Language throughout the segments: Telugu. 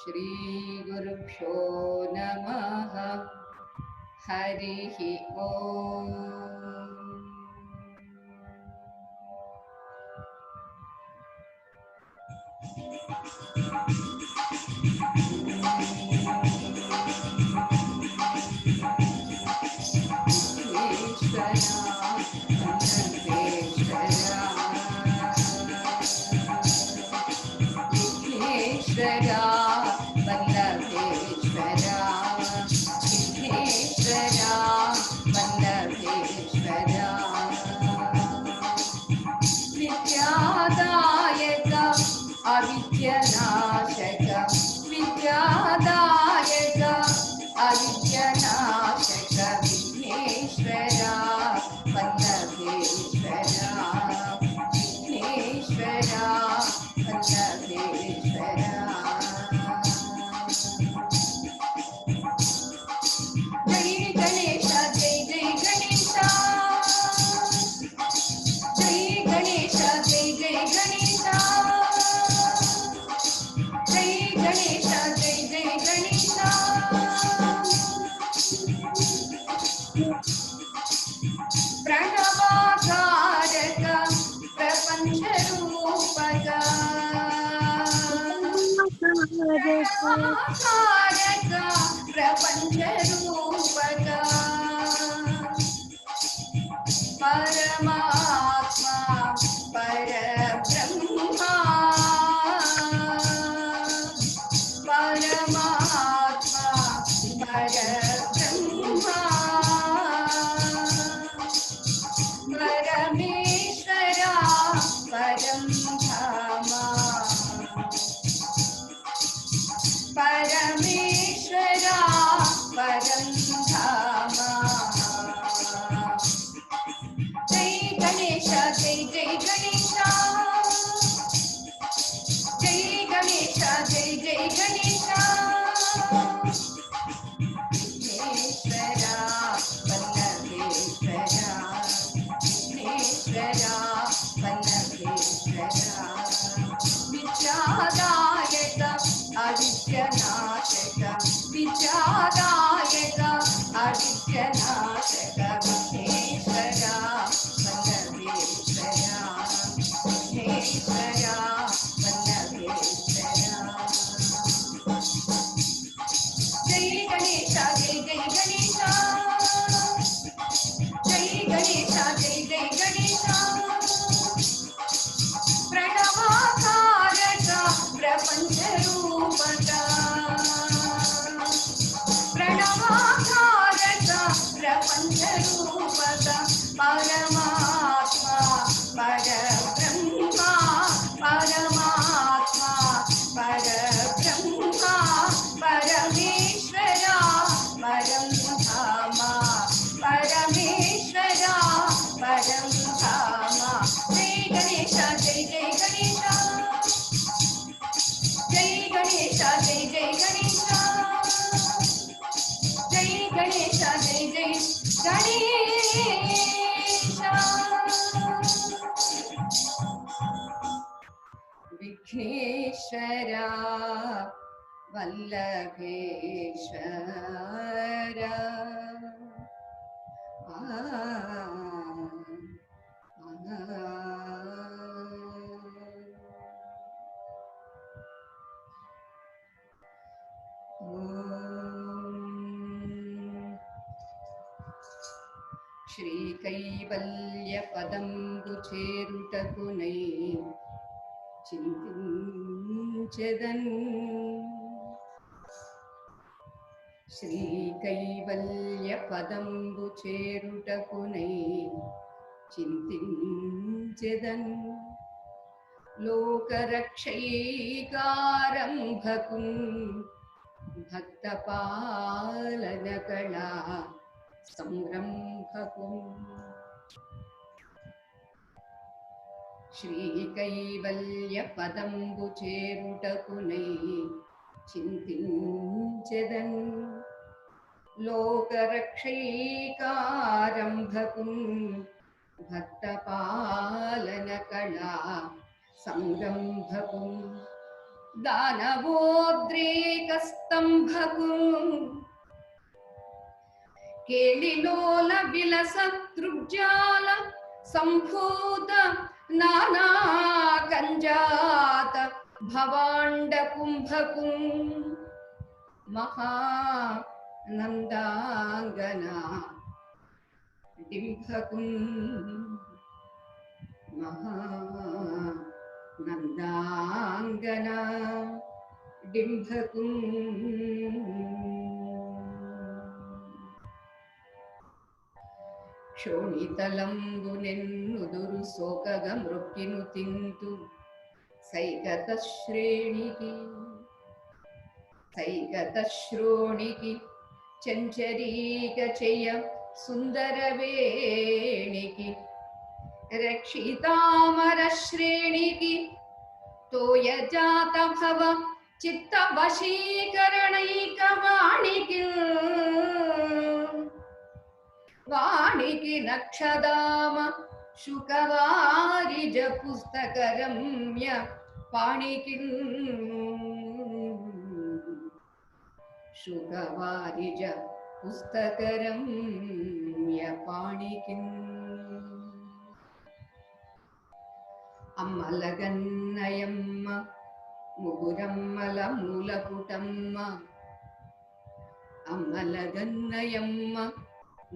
श्री गुरुभ्यो नमः। हरिः ओम। विघ्नेश्वरा वल्लभेश्वरा, विघ्नेश्वरा वल्लभेश्वरा, विद्यादायक अविद्यानाशक, विद्यादायक अविद्यानाशक, विघ्नेश्वरा वल्लभेश्वरा, विघ्नेश्वरा वल्लभेश्वरा। जय गणेश जय जय गणेश, जय गणेश जय जय गणेश, जय गणेश जय जय गणेश। प्रणवाकारक प्रपंच रूपक, प्रणवाकारक प्रपंच रूपक, परमात्मा परब्रह्मा, परमात्मा परब्रह्मा, परमेश्वरा परं धाम, परमेश्वरा परं धाम। जय गणेश जय जय गणेश, जय गणेश जय जय गणेश, विघ्नेश्वरा वल्लभेश्वरा, विघ्नेश्वरा वल्लभेश्वरा, विद्यादायक अविद्यानाशक, विद्यादायक अविद्यानाशक, विघ्नेश्वरा वल्लभेश्वरा, विघ्नेश्वरा वल्लभेश्वरा। जय गणेश जय जय गणेश, जय गणेश जय जय गणेश, प्रणवाकारक प्रपंच रूपक, प्रणवाकारक प्रपंच रूपक, परमात्मा परब्रह्मा, परमात्मा परब्रह्मा, परमेश्वरा परं धाम, परमेश्वरा परं धाम। जय गणेश जय जय गणेश, जय गणेश जय जय गणेश, जय गणेश जय जय गणेश। विघ्नेश्वरा वल्लभेश्वरा, శ్రీకైవల్యపదంబుచేరుటకునై చింతించెదన్, శ్రీకైవల్యపదంబుచేరుటకునై చింతించెదన్, లోకరక్షైకారంభకున్ భక్తపాలనకళా సంరంభకున్, శ్రీకైవల్యపదంబుచేరుటకునై చింతించెదన్, లోకరక్షైకారంభకుం భక్తపాలన కళా సంరంభకుం దానవోద్రేకస్తంభకుం కేళిలోల విలసతృగ్జాల సంభూత నానా కంజాత భవాండ కుంభకుం మహానందాంగనా డింభకుం మహానందాంగనా డింభకుం క్షోణితలంబునెన్నుదురు సోకగ మృక్కిను తింతు సైగత శ్రోణికి చంచరీక చెయ్య సుందరవేణికి రక్షితామర శ్రేణికి తోయజాత భవ చిత్త వశీకరణైక వాణికి నక్షదామ శుకవారిజ పుస్తకరమ్య పాణికి శుకవారిజ పుస్తకరమ్య పాణికి అమ్మలగన్నయమ్మ ముగురమ్మల మూలపుటమ్మ అమ్మలగన్నయమ్మ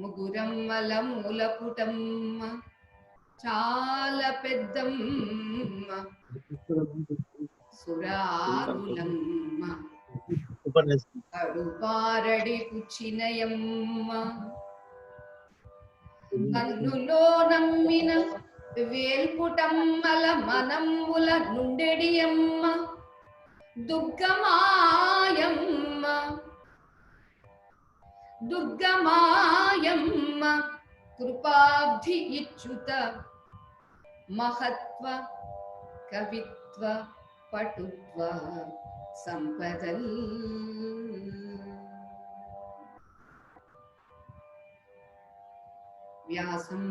ముగురమ్మల మూలపుటమ్మ చాలా పెద్దమ్మ సురారులమ్మ కడుపారడి కుచినయమ్మ కన్నులో నమ్మిన వేల్పుటమ్మల మనమ్ముల నుండెడియమ్మ దుర్గమాయమ్మ దుర్గమాయమ్మ కృపాబ్ధి ఇచ్చుత మహత్వ కవిత్వ పటుత్వ సంపదల్ వ్యాసం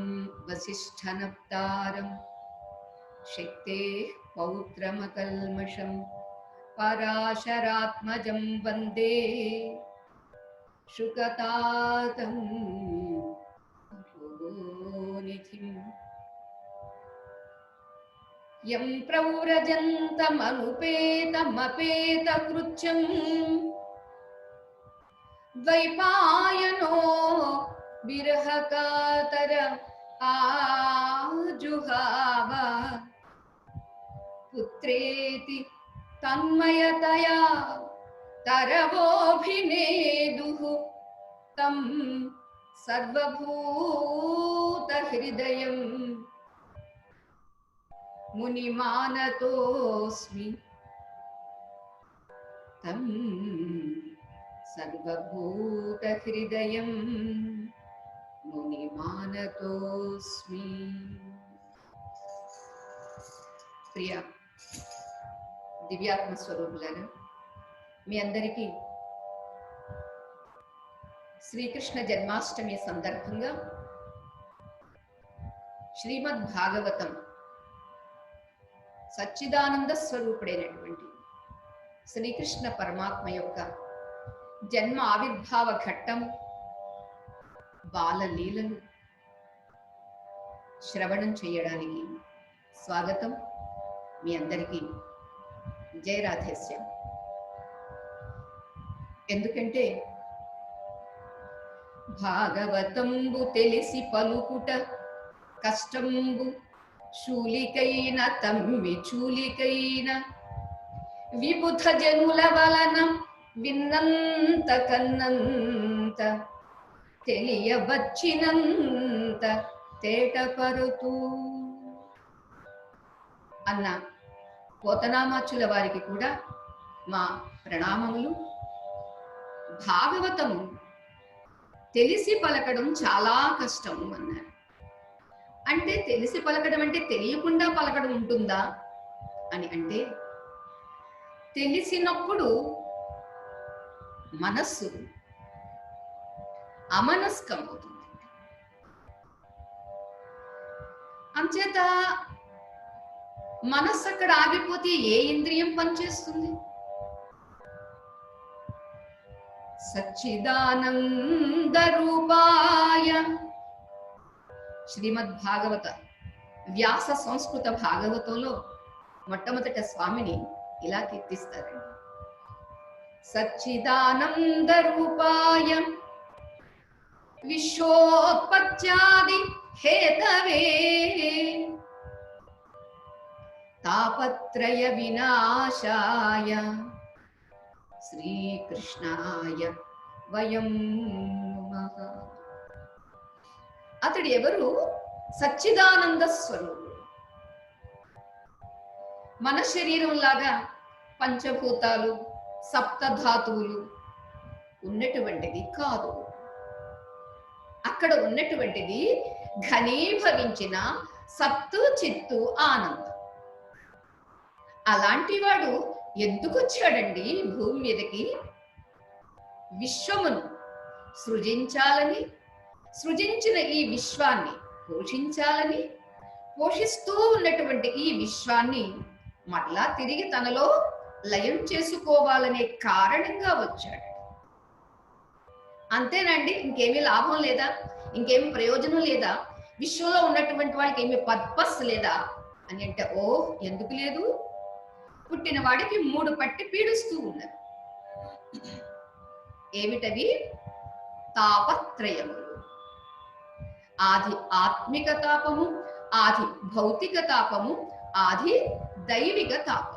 వసిష్ఠనప్తారం శక్తే పౌత్రమకల్మషం పరాశరాత్మజం వందే శుకతాతం నిధిం యం ప్రవ్రజంతమనుపేతమపేతకృత్యం ద్వైపాయనో విరహకాతర ఆజుహావ పుత్రేతి తన్మయతయా తరవోభినేదుః తం సర్వభూతహృదయం మునిమానతోస్మి తం సర్వభూతహృదయం మునిమానతోస్మి. ప్రియ దివ్యాత్మ స్వరూపులారా, మీ అందరికీ శ్రీకృష్ణ జన్మాష్టమి సందర్భంగా శ్రీమద్ భాగవతం సచ్చిదానంద స్వరూపుడైనటువంటి శ్రీకృష్ణ పరమాత్మ యొక్క జన్మ ఆవిర్భావ ఘట్టం బాలలీలను శ్రవణం చేయడానికి స్వాగతం. మీ అందరికీ జయ రాధేశ్యాం. ఎందుకంటే భాగవతంబు తెలిసి పలుకుట కష్టంబు, శూలికైన తమ్మి చూలికైన విబుధ జనుల వలన విన్నంత కన్నంత తెలియవచ్చినంత తేటపరుతూ అన్న పోతనామాచుల వారికి కూడా మా ప్రణామములు. భాగవతము తెలిసి పలకడం చాలా కష్టం అన్నారు. అంటే తెలిసి పలకడం అంటే తెలియకుండా పలకడం ఉంటుందా అని అంటే, తెలిసినప్పుడు మనస్సు అమనస్కం అవుతుంది. అంచేత మనస్సు అక్కడ ఆగిపోతే ఏ ఇంద్రియం పనిచేస్తుంది? సచ్చిదానంద రూపాయ శ్రీమద్ భాగవత వ్యాస సంస్కృత భాగవతంలో మొట్టమొదట స్వామిని ఇలా కీర్తిస్తారండి. సచ్చిదానంద రూపాయ విశ్వోత్పత్యాది హేతవే తాపత్రయ వినాశాయ శ్రీకృష్ణాయ వయం నమః. అతడు ఎవరు? సచ్చిదానంద స్వరూపుడు. మన శరీరం లాగా పంచభూతాలు సప్తధాతువులు ఉన్నటువంటిది కాదు. అక్కడ ఉన్నటువంటిది ఘనీభవించిన సత్తు చిత్తు ఆనందం. అలాంటి వాడు ఎందుకు వచ్చాడండి భూమి మీదకి? విశ్వమును సృజించాలని, సృజించిన ఈ విశ్వాన్ని పోషించాలని, పోషిస్తూ ఉన్నటువంటి ఈ విశ్వాన్ని మరలా తిరిగి తనలో లయం చేసుకోవాలనే కారణంగా వచ్చాడు. అంతేనండి, ఇంకేమీ లాభం లేదా? ఇంకేమీ ప్రయోజనం లేదా? విశ్వంలో ఉన్నటువంటి వాళ్ళకి ఏమీ పర్పస్ లేదా అని అంటే, ఓ ఎందుకు లేదు? పుట్టిన వాడికి 3 పట్టి పీడిస్తూ ఉన్నది. ఏమిటవి? తాపత్రయములు. ఆది ఆత్మిక తాపము, ఆది భౌతిక తాపము, ఆది దైవిక తాపము.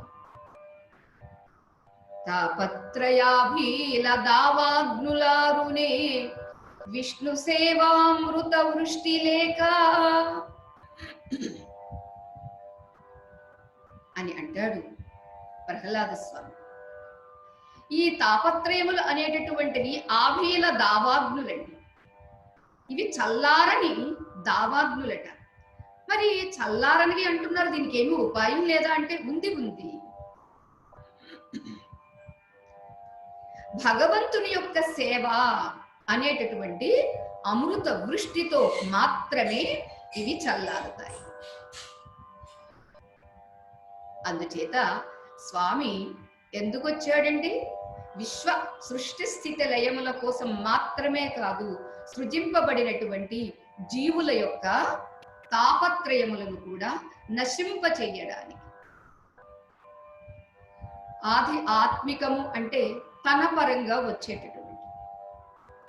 తాపత్రయాభీల దావాగ్నులారునే విష్ణు సేవామృత వృష్టి లేక అని అంటాడు ప్రహ్లాద స్వామి. ఈ తాపత్రయములు అనేటటువంటివి ఆభీల దావాగ్నులండి. ఇవి చల్లారని దావాగ్నులట. మరి చల్లారనివి అంటున్నారు, దీనికి ఏమీ ఉపాయం లేదా అంటే ఉంది. భగవంతుని యొక్క సేవ అనేటటువంటి అమృత వృష్టితో మాత్రమే ఇవి చల్లారుతాయి. అందుచేత స్వామి ఎందుకు వచ్చాడండి? విశ్వ సృష్టి స్థితి లయముల కోసం మాత్రమే కాదు, సృజింపబడినటువంటి జీవుల యొక్క తాపత్రయములను కూడా నశింప చెయ్యడానికి. ఆది ఆత్మికము అంటే తన పరంగా వచ్చేటటువంటి,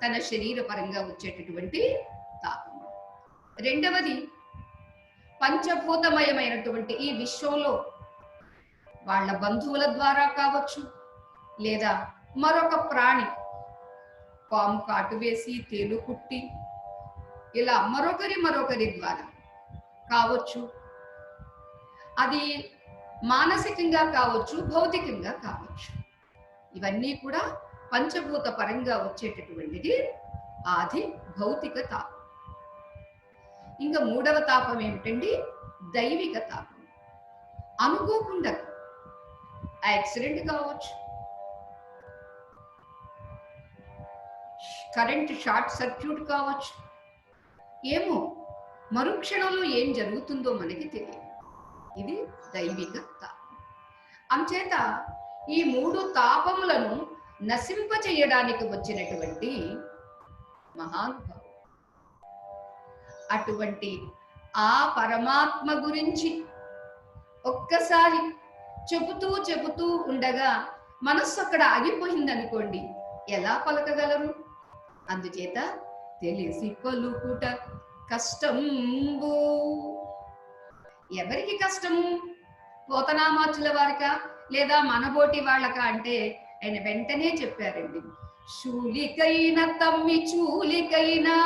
తన శరీర పరంగా వచ్చేటటువంటి తాపము. రెండవది పంచభూతమయమైనటువంటి ఈ విశ్వంలో వాళ్ళ బంధువుల ద్వారా కావచ్చు, లేదా మరొక ప్రాణి పాము కాటు వేసి తేలు కుట్టి ఇలా మరొకరి ద్వారా కావచ్చు. అది మానసికంగా కావచ్చు, భౌతికంగా కావచ్చు. ఇవన్నీ కూడా పంచభూత పరంగా వచ్చేటటువంటిది ఆది భౌతిక తాపం. ఇంకా 3వ తాపం ఏమిటండి? దైవిక తాపం. అనుకోకుండా యాక్సిడెంట్ కావచ్చు, కరెంట్ షార్ట్ సర్క్యూట్ కావచ్చు, ఏమో మరుక్షణంలో ఏం జరుగుతుందో మనకి తెలియదు. ఇది దైవిక తాపం. అంచేత ఈ 3 తాపములను నశింప చేయడానికి వచ్చినటువంటి మహానుభావుడు. అటువంటి ఆ పరమాత్మ గురించి ఒక్కసారి చెబుతూ ఉండగా మనస్సు అక్కడ ఆగిపోయిందనుకోండి, ఎలా పలకగలరు? అందుచేత తెలిసి పలుకుట కష్టంబు. ఎవరికి కష్టము? పోతనామాచుల వారికా లేదా మనబోటి వాళ్ళకా అంటే ఆయన వెంటనే చెప్పారండి, శూలికైన తమ్మి చూలికైనా.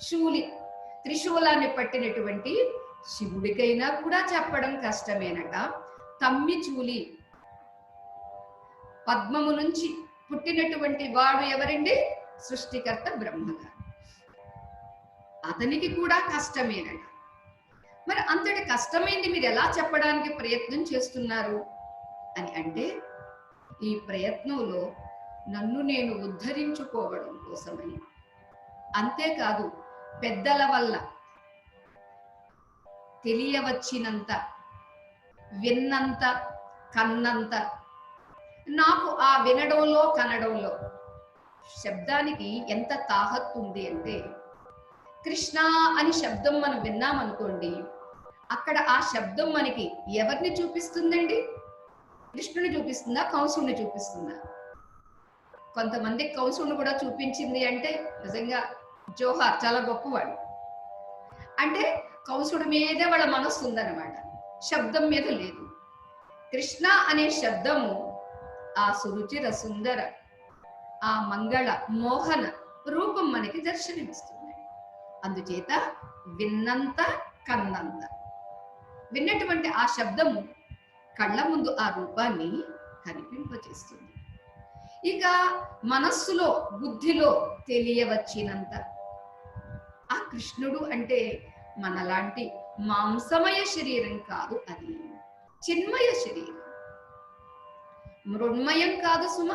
శూలి త్రిశూలాన్ని పట్టినటువంటి శివుడికైనా కూడా చెప్పడం కష్టమేనట. తమ్మి చూలి పద్మము నుంచి పుట్టినటువంటి వాడు ఎవరండి? సృష్టికర్త బ్రహ్మగారు. అతనికి కూడా కష్టమేనట. మరి అంతటి కష్టమైంది మీరు ఎలా చెప్పడానికి ప్రయత్నం చేస్తున్నారు అని అంటే, ఈ ప్రయత్నంలో నన్ను నేను ఉద్ధరించుకోవడం కోసమని అంతేకాదు పెద్దల వల్ల తెలియవచ్చినంత, విన్నంత, కన్నంత, నాకు ఆ వినడంలో కనడంలో శబ్దానికి ఎంత తాహత్తు ఉంది అంటే, కృష్ణ అని శబ్దం మనం విన్నామనుకోండి, అక్కడ ఆ శబ్దం మనకి ఎవరిని చూపిస్తుందండి? కృష్ణుని చూపిస్తుందా, కంసుని చూపిస్తుందా? కొంతమంది కంసుని కూడా చూపించింది అంటే నిజంగా జోహార్, చాలా గొప్పవాడు. అంటే కంసుడి మీదే వాళ్ళ మనస్సు ఉందన్నమాట, శబ్దం మీద లేదు. కృష్ణ అనే శబ్దము ఆ సురుచిర సుందర, ఆ మంగళ మోహన రూపం మనకి దర్శనమిస్తుంది. అందుచేత విన్నంత కన్నంత, విన్నటువంటి ఆ శబ్దము కళ్ళ ముందు ఆ రూపాన్ని కనిపింపచేస్తుంది. ఇక మనస్సులో బుద్ధిలో తెలియవచ్చినంత, ఆ కృష్ణుడు అంటే మనలాంటి మాంసమయ శరీరం కాదు, అది చిన్మయ శరీరం. మృణ్మయం కాదు సుమ,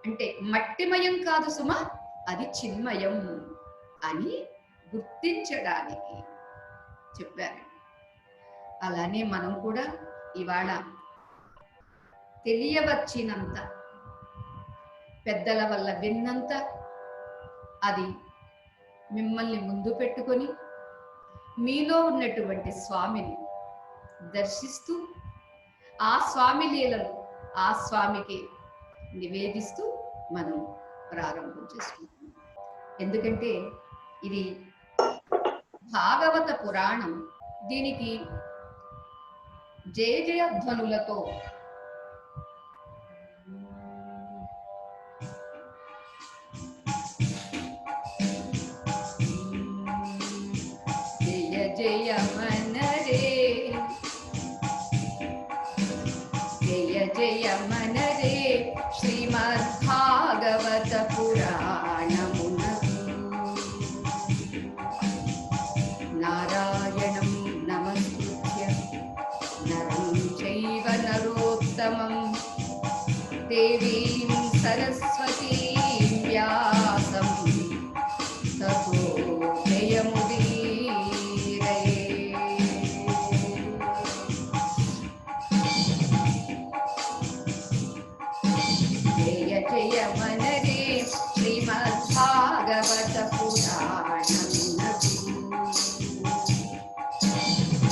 అంటే మట్టిమయం కాదు సుమ, అది చిన్మయం అని గుర్తించడానికి చెప్పారు. అలానే మనం కూడా ఇవాళ తెలియవచ్చినంత, పెద్దల వల్ల విన్నంత, అది మిమ్మల్ని ముందు పెట్టుకొని మీలో ఉన్నటువంటి స్వామిని దర్శిస్తూ ఆ స్వామి లీలలు ఆ స్వామికి నివేదిస్తూ మనం ప్రారంభం చేసుకుంటున్నాం. ఎందుకంటే ఇది భాగవత పురాణం, దీనికి జయ జయ ధ్వనులతో జయ జయ మనరే, జయ జయ మనరే శ్రీమద్భాగవత పురాణమునకు. నారాయణం నమస్కృత్య నరం చైవ నరోత్తమం దేవీం సరస్వతీం వ్యాసం తతో జయముదీరయే. జయ జయ మనరే శ్రీమద్భాగవత పురాణమునకు.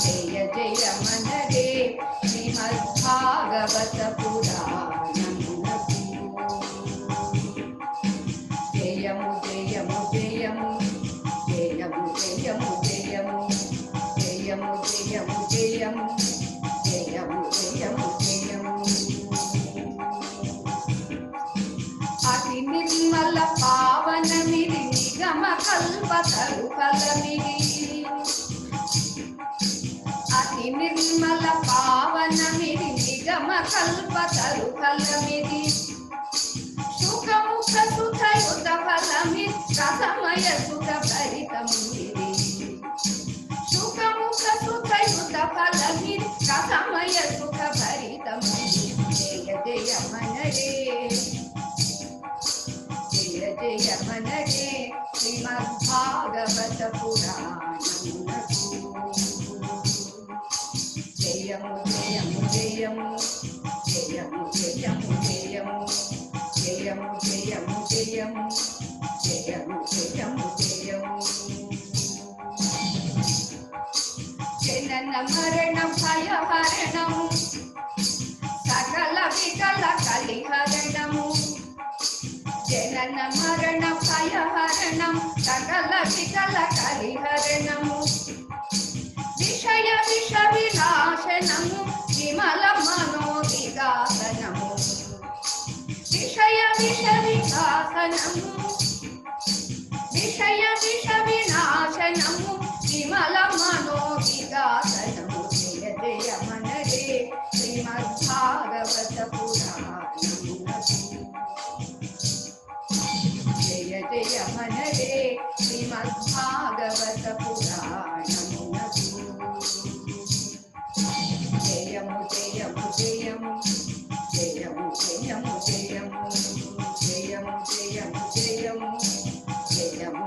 జయ జయ మనరే శ్రీమద్భాగవత పురాణమునకు. జయము జయము జయము జయము జయము జయము జయము జయము జయము జయము జయము జయము. అతి నిర్మల పావనమిది నిగమ కల్పతరు ఫలమిది, అతి నిర్మల పావనమిది నిగమ కల్పతరు ఫలమిది. సుఖముఖ సుఖయుత ఫలమి రసమయ సుఖ భరితమిది. సుఖముఖ సుఖయుత ఫలమి రసమయ సుఖ భరితమిది. జయ జయ మనరే, జయ జయ మనరే శ్రీమద్భాగవత పురాణమునకు. జయము జయము జయము జయము జయము జయము జయము జయము జయము జయము జయము జయము. జనన మరణ భయహరణము సకల వికల కలిహరణము. జనన మరణ భయహరణం సకల వికల కలిహరణము. విషయ విష వినాశనము విమల మనోవికాసనము. విషయ విష వికాసనము, విషయ విష వినాశనము విమల మనోవికాసనము. జయ జయ మనరే శ్రీమద్భాగవత పురాణమునకు. జయ జయ మనరే శ్రీమద్భాగవత పురాణమునకు. జయము జయము జయము జయము జయము జయము జయము జయము జయము జయము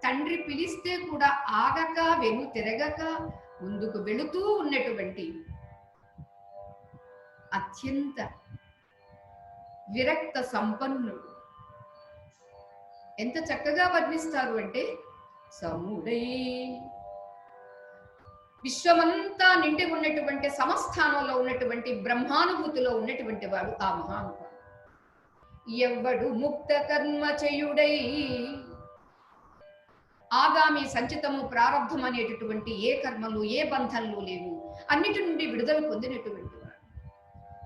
తండ్రి పిలిస్తే కూడా ఆగక వెను తిరగక ముందుకు వెళుతూ ఉన్నటువంటి అత్యంత విరక్త సంపన్నుడు. ఎంత చక్కగా వర్ణిస్తారు అంటే, సముడై విశ్వమంతా నిండి ఉన్నటువంటి సమస్థానంలో ఉన్నటువంటి బ్రహ్మానుభూతిలో ఉన్నటువంటి వాడు ఆ మహానుభావుడు. ఎవ్వడు ముక్త కర్మ చేయుడై, ఆగామి సంచితము ప్రారంభం అనేటటువంటి ఏ కర్మలు ఏ బంధాలు లేవు, అన్నిటి నుండి విడుదల పొందినటువంటి వాడు.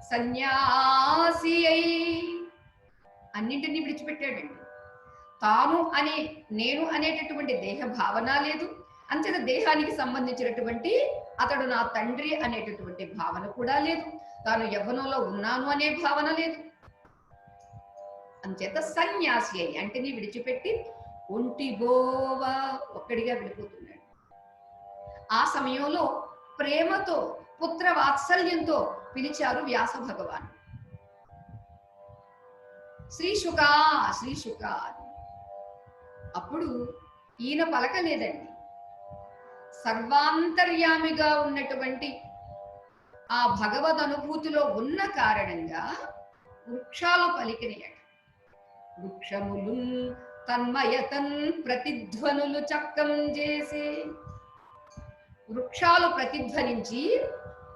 సన్యాసి అయి అన్నింటినీ విడిచిపెట్టాడండి. తాను అనే నేను అనేటటువంటి దేహ భావన లేదు, అంతేత దేహానికి సంబంధించినటువంటి అతడు నా తండ్రి అనేటటువంటి భావన కూడా లేదు, తాను యవ్వనంలో ఉన్నాను అనే భావన లేదు. అంచేత సన్యాసి అయి అంటే నీ విడిచిపెట్టి ఒంటి బోవా ఒక్కడిగా వెళ్ళిపోతున్నాడు. ఆ సమయంలో ప్రేమతో పుత్ర వాత్సల్యంతో పిలిచారు వ్యాస భగవాన్. శ్రీశుక శ్రీశుక. అప్పుడు ఈయన పలకలేదండి. సర్వాంతర్యామిగా ఉన్నటువంటి ఆ భగవద్ అనుభూతిలో ఉన్న కారణంగా వృక్షాలు పలికినయట. వృక్షములు తన్మయతన్ ప్రతిధ్వనులు చక్కం చేసే. వృక్షాలు ప్రతిధ్వనించి,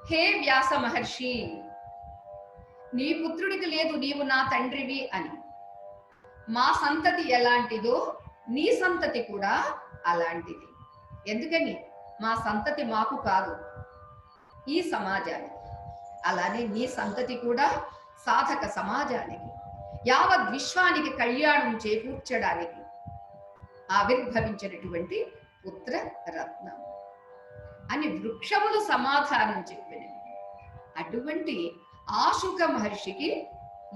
హే వ్యాస మహర్షి, నీ పుత్రుడికి లేదు, నీవు నా తండ్రివి అని. మా సంతతి ఎలాంటిదో నీ సంతతి కూడా అలాంటిది. ఎందుకని? మా సంతతి మాకు కాదు, ఈ సమాజానికి. అలానే నీ సంతతి కూడా సాధక సమాజానికి, యావత్ విశ్వానికి కళ్యాణం చేకూర్చడానికి ఆవిర్భవించినటువంటి పుత్ర రత్నం అని వృక్షములు సమాధానం చెప్పినవి. అటువంటి ఆశుక మహర్షికి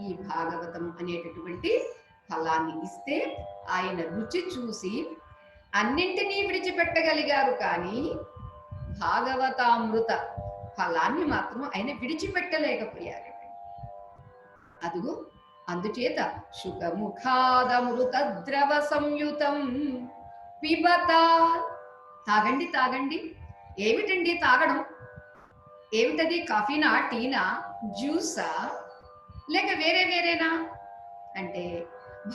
ఈ భాగవతం అనేటటువంటి ఫలాన్ని ఇస్తే ఆయన రుచి చూసి అన్నింటినీ విడిచిపెట్టగలిగారు, కానీ భాగవతామృత ఫలాన్ని మాత్రం ఆయన విడిచిపెట్టలేకపోయారు. అదిగో అందుచేత శుకముఖాదమృత ద్రవ సంయుతం పిబత. తాగండి తాగండి. ఏమిటండి తాగడం? ఏమిటది? కాఫీనా, టీనా, జ్యూసా, లేక వేరే వేరేనా అంటే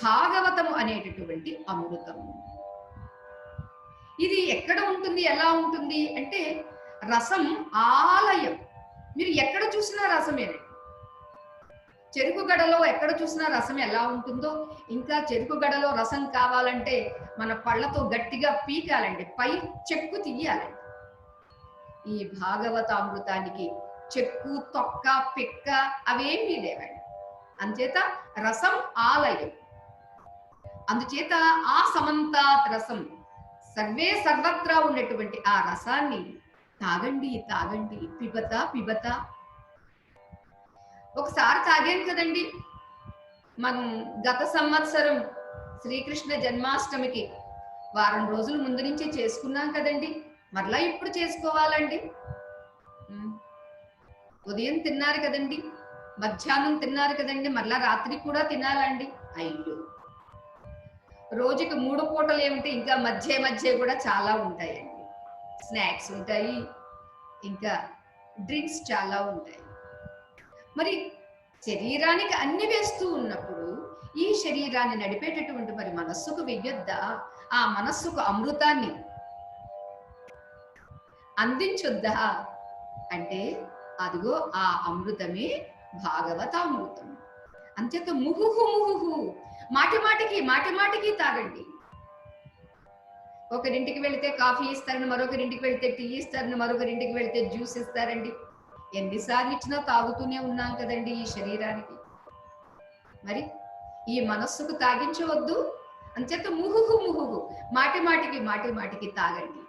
భాగవతము అనేటటువంటి అమృతము. ఇది ఎక్కడ ఉంటుంది, ఎలా ఉంటుంది అంటే రసం ఆలయం. మీరు ఎక్కడ చూసినా రసమేనండి. చెరుకు గడలో ఎక్కడ చూసినా రసం ఎలా ఉంటుందో, ఇంకా చెరుకు గడలో రసం కావాలంటే మన పళ్ళతో గట్టిగా పీకాలండి, పై చెక్కు తీయాలండి. ఈ భాగవతామృతానికి చెక్కు, తొక్క, పిక్క అవేమీ లేవండి. అంచేత రసం ఆలయం. అందుచేత ఆ సమంతాత్ రసం, సర్వే సర్వత్రా ఉన్నటువంటి ఆ రసాన్ని తాగండి తాగండి, పిబత పిబత. ఒకసారి తాగాం కదండి మనం గత సంవత్సరం శ్రీకృష్ణ జన్మాష్టమికి వారం రోజుల ముందు నుంచి చేసుకున్నాం కదండి. మరలా ఇప్పుడు చేసుకోవాలండి. ఉదయం తిన్నారు కదండి, మధ్యాహ్నం తిన్నారు కదండి, మరలా రాత్రి కూడా తినాలండి. అయ్యో, రోజుకి 3 పూటలు ఏమిటి, ఇంకా మధ్య మధ్య కూడా చాలా ఉంటాయండి. స్నాక్స్ ఉంటాయి, ఇంకా డ్రింక్స్ చాలా ఉంటాయి. మరి శరీరానికి అన్ని వేస్తూ ఉన్నప్పుడు ఈ శరీరాన్ని నడిపేటటువంటి మరి మనస్సుకు వెయ్యొద్దా? ఆ మనస్సుకు అమృతాన్ని అందించొద్దా అంటే అదిగో ఆ అమృతమే భాగవతామృతం. అంచేత ముహుహు ముహుహు, మాటి మాటికి తాగండి. ఒకరింటికి వెళితే కాఫీ ఇస్తారని, మరొకరింటికి వెళితే టీ ఇస్తారని, మరొకరింటికి వెళితే జ్యూస్ ఇస్తారండి. ఎన్నిసార్లు ఇచ్చినా తాగుతూనే ఉన్నాం కదండి ఈ శరీరానికి. మరి ఈ మనస్సుకు తాగించవద్దు. అంచేత ముహుహు ముహుహు, మాటికి తాగండి.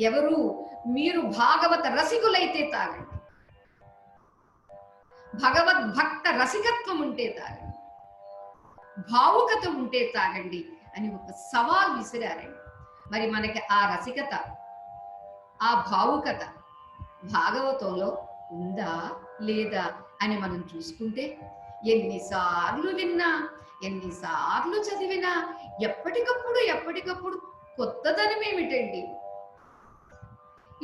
ఎవరు? మీరు భాగవత రసికులైతే తాగండి, భగవద్భక్త రసికత్వం ఉంటే తాగండి, భావుకత ఉంటే తాగండి అని ఒక సవాల్ విసిరారండి. మరి మనకి ఆ రసికత, ఆ భావుకత భాగవతంలో ఉందా లేదా అని మనం చూసుకుంటే ఎన్నిసార్లు విన్నా, ఎన్నిసార్లు చదివినా ఎప్పటికప్పుడు కొత్తదనం ఏమిటండి?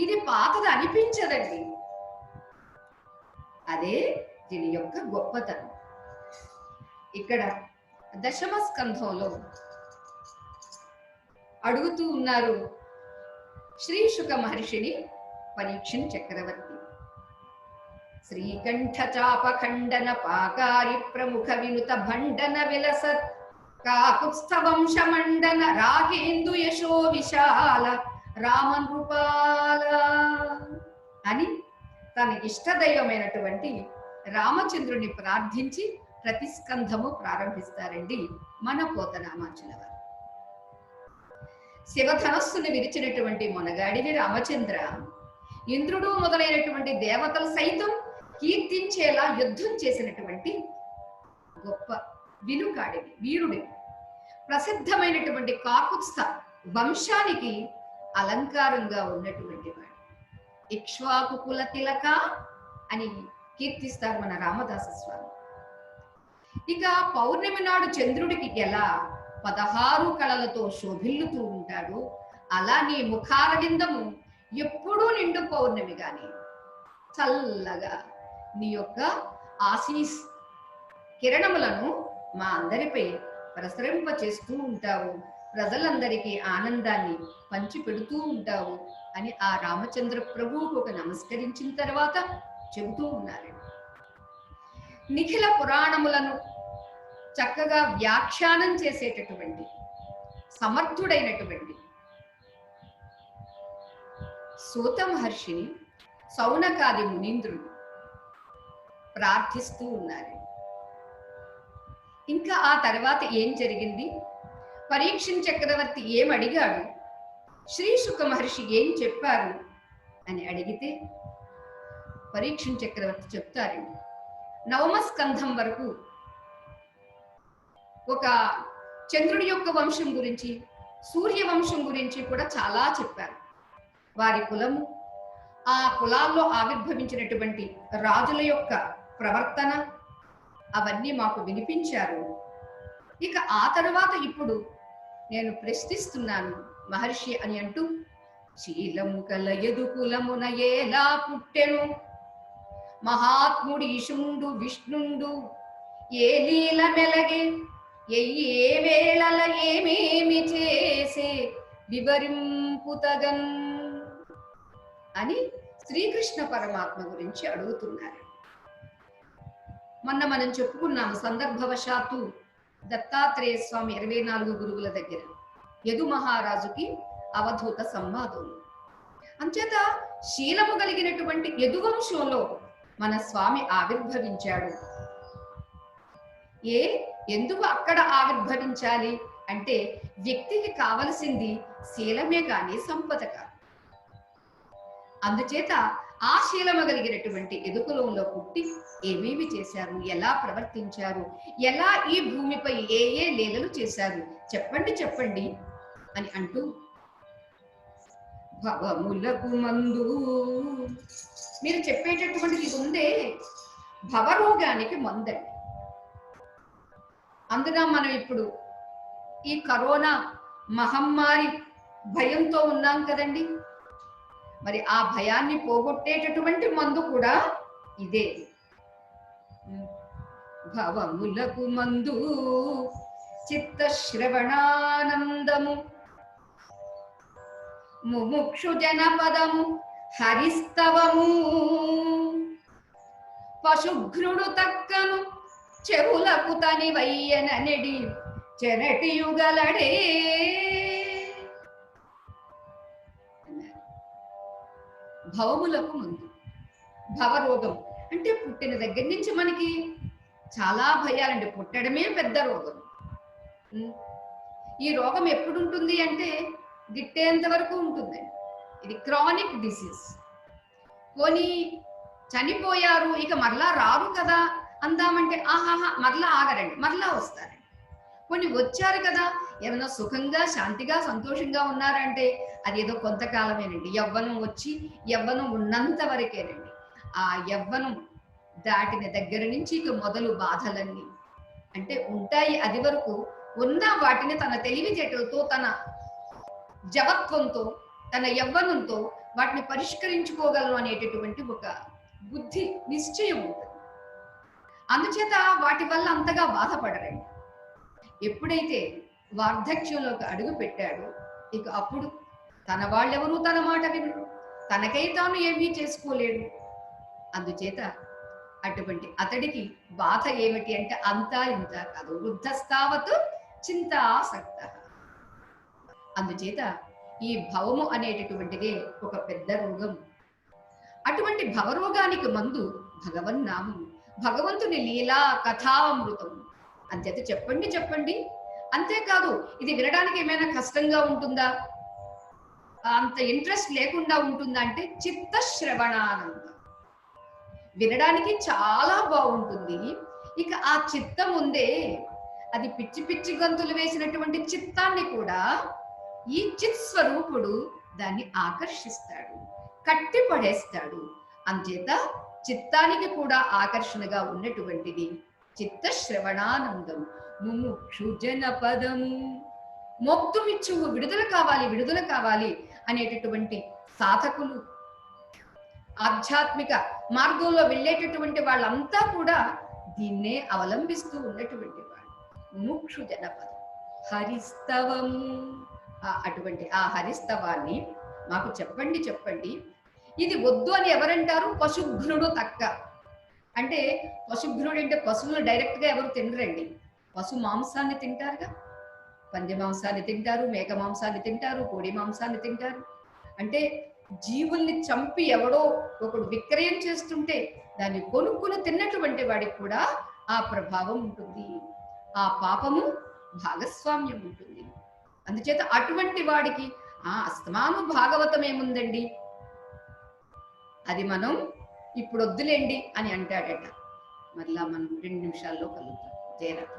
ఇది పాతది అనిపించదండి. అదే దీని యొక్క గొప్పతనం. ఇక్కడ దశమ స్కంధంలో అడుగుతూ ఉన్నారు శ్రీ శుక మహర్షిని పరీక్షణ్ చక్రవర్తి. శ్రీకంఠ చాప ఖండన పాకారి ప్రముఖ వినుత భండన విలసత్ కాకుత్స్థ వంశ మండన రాగేందు యశో విశాల రామనృపాల అని తన ఇష్టదైవమైనటువంటి రామచంద్రుని ప్రార్థించి ప్రతిస్కంధము ప్రారంభిస్తారండి మన పోతనామాచుల వారు. శివధనస్సును విరిచినటువంటి మొనగాడిని రామచంద్ర, ఇంద్రుడు మొదలైనటువంటి దేవతలు సైతం కీర్తించేలా యుద్ధం చేసినటువంటి గొప్ప వినుకాడిని, వీరుడి, ప్రసిద్ధమైనటువంటి కాకుత్స్థ వంశానికి అలంకారంగా ఉన్నటువంటి వాడు. ఇక్ష్వాకు కుల తిలక అని కీర్తిస్తారు మన రామదాస స్వామి. ఇక పౌర్ణమి నాడు చంద్రుడికి ఎలా 16 కళలతో శోభిల్లుతూ ఉంటాడు, అలా నీ ముఖారవిందము ఎప్పుడూ నిండు పౌర్ణమి గాని చల్లగా నీ యొక్క ఆశీస్ కిరణములను మా అందరిపై ప్రసరింప చేస్తూ ఉంటావు, ప్రజలందరికీ ఆనందాన్ని పంచి పెడుతూ ఉంటావు అని ఆ రామచంద్ర ప్రభువుకు ఒక నమస్కరించిన తర్వాత చెబుతూ ఉన్నారు. నిఖిల పురాణములను చక్కగా వ్యాఖ్యానం చేసేటటువంటి సమర్థుడైనటువంటి సూత మహర్షిని సౌనకాది మునీంద్రుడు ప్రార్థిస్తూ ఉన్నారు. ఇంకా ఆ తర్వాత ఏం జరిగింది, పరీక్షణ్ చక్రవర్తి ఏం అడిగాడు, శ్రీ శుక మహర్షి ఏం చెప్పారు అని అడిగితే పరీక్షణ్ చక్రవర్తి చెప్తారు. నవమ స్కంధం వరకు ఒక చంద్రుడి యొక్క వంశం గురించి, సూర్య వంశం గురించి కూడా చాలా చెప్పారు. వారి కులము, ఆ కులాల్లో ఆవిర్భవించినటువంటి రాజుల యొక్క ప్రవర్తన అవన్నీ మాకు వినిపించారు. ఇక ఆ తర్వాత ఇప్పుడు నేను ప్రశ్నిస్తున్నాను మహర్షి అని అంటూ, శీలము కలయదు కులమున ఎలా పుట్టెను, మహాత్ముడు ఈశుండు విష్ణుండు ఏ లీల మెలగే, ఏ వేళల ఏమేమి చేసే వివరింపుతగన్ అని శ్రీకృష్ణ పరమాత్మ గురించి అడుగుతున్నారు. మొన్న మనం చెప్పుకున్నాము సందర్భవశాత్తు దత్తాత్రేయ స్వామి 24 గురువుల దగ్గర యదు మహారాజుకి అవధూత సంవాదం. అంచేత శీలము కలిగినటువంటి యదువంశంలో మన స్వామి ఆవిర్భవించాడు. ఎందుకు అక్కడ ఆవిర్భవించాలి అంటే వ్యక్తికి కావలసింది శీలమే కానీ సంపద కాదు. అందుచేత ఆ శీలము కలిగినటువంటి యదుకులంలో పుట్టి ఏమేమి చేశారు, ఎలా ప్రవర్తించారు, ఎలా ఈ భూమిపై ఏ ఏ లీలలు చేశారు చెప్పండి చెప్పండి అని అంటూ, భవములకు మందు మీరు చెప్పేటటువంటిది ఇది ఉందే, భవరోగానికి మందండి. అందున మనం ఇప్పుడు ఈ కరోనా మహమ్మారి భయంతో ఉన్నాం కదండి, మరి ఆ భయాన్ని పోగొట్టేటటువంటి మందు కూడా ఇదే. భవములకు మందు చిత్త శ్రవణానందము, ముముక్షు జనపదము హరిస్తవము, పశుఘ్నుడు తక్కను చెవులకు తని వయ్యన నెడి చెరటి యుగలడే. భవములకు ముందు, భవరోగం అంటే పుట్టిన దగ్గర నుంచి మనకి చాలా భయాలండి. పుట్టడమే పెద్ద రోగం. ఈ రోగం ఎప్పుడు ఉంటుంది అంటే గిట్టేంత వరకు ఉంటుందండి. ఇది క్రానిక్ డిసీజ్. పోనీ చనిపోయారు ఇక మరలా రారు కదా అందామంటే ఆహాహా మరలా ఆగరండి, మరలా వస్తారండి. కొన్ని వచ్చారు కదా ఏమైనా సుఖంగా శాంతిగా సంతోషంగా ఉన్నారంటే అదేదో కొంతకాలమేనండి. యవ్వనం వచ్చి యవ్వనం ఉన్నంత వరకేనండి. ఆ యవ్వనం దాటిన దగ్గర నుంచి ఇక మొదలు బాధలన్నీ అంటే ఉంటాయి. అది వరకు ఉన్న వాటిని తన తెలివితేటలతో తన జవత్వంతో తన యవ్వనంతో వాటిని పరిష్కరించుకోగలను అనేటటువంటి ఒక బుద్ధి నిశ్చయం ఉంటుంది. అందుచేత వాటి వల్ల అంతగా బాధపడరండి. ఎప్పుడైతే వార్ధక్యంలోకి అడుగు పెట్టాడో ఇక అప్పుడు తన వాళ్ళెవరూ తన మాట వినరు, తనకై తాను ఏమీ చేసుకోలేడు. అందుచేత అటువంటి అతడికి బాధ ఏమిటి అంటే అంతా ఇంత కాదు, వృద్ధస్థావతు చింతాసక్త. అందుచేత ఈ భవము అనేటటువంటిదే ఒక పెద్ద రోగం. అటువంటి భవరోగానికి మందు భగవన్నామం, భగవంతుని లీలా కథామృతం. అంచేత చెప్పండి చెప్పండి. అంతేకాదు ఇది వినడానికి ఏమైనా కష్టంగా ఉంటుందా, అంత ఇంట్రెస్ట్ లేకుండా ఉంటుందా అంటే చిత్త శ్రవణానందం. వినడానికి చాలా బాగుంటుంది. ఇక ఆ చిత్తం ఉందే, అది పిచ్చి పిచ్చి గంతులు వేసినటువంటి చిత్తాన్ని కూడా ఈ చిత్ స్వరూపుడు దాన్ని ఆకర్షిస్తాడు, కట్టి పడేస్తాడు. అంచేత చిత్తానికి కూడా ఆకర్షణగా ఉన్నటువంటిది చిత్త శ్రవణానందం. ముముక్షు జన పదము, మోక్తుమిచ్చువు, విడుదల కావాలి విడుదల కావాలి అనేటటువంటి సాధకులు, ఆధ్యాత్మిక మార్గంలో వెళ్ళేటటువంటి వాళ్ళంతా కూడా దీన్నే అవలంబిస్తూ ఉన్నటువంటి వాళ్ళు. ముముక్షు జనపదం హరిస్తవం, అటువంటి ఆ హరిస్తవాన్ని మాకు చెప్పండి చెప్పండి. ఇది వద్దు అని ఎవరంటారు? పశుఘ్నుడు తక్క. అంటే పశుఘ్నుడు అంటే పశువులు డైరెక్ట్ గా ఎవరు తినరండి. పశు మాంసాన్ని తింటారుగా, పంది మాంసాన్ని తింటారు, మేక మాంసాన్ని తింటారు, కోడి మాంసాన్ని తింటారు. అంటే జీవుల్ని చంపి ఎవడో ఒకడు విక్రయం చేస్తుంటే దాన్ని కొనుక్కుని తిన్నటువంటి వాడికి కూడా ఆ ప్రభావం ఉంటుంది, ఆ పాపము భాగస్వామ్యం ఉంటుంది. అందుచేత అటువంటి వాడికి అస్తమాను భాగవతం ఏముందండి, అది మనం ఇప్పుడు వద్దులేండి అని అంటాడట. మరలా మనం 2 నిమిషాల్లో కలుగుతాం. జయరాధ.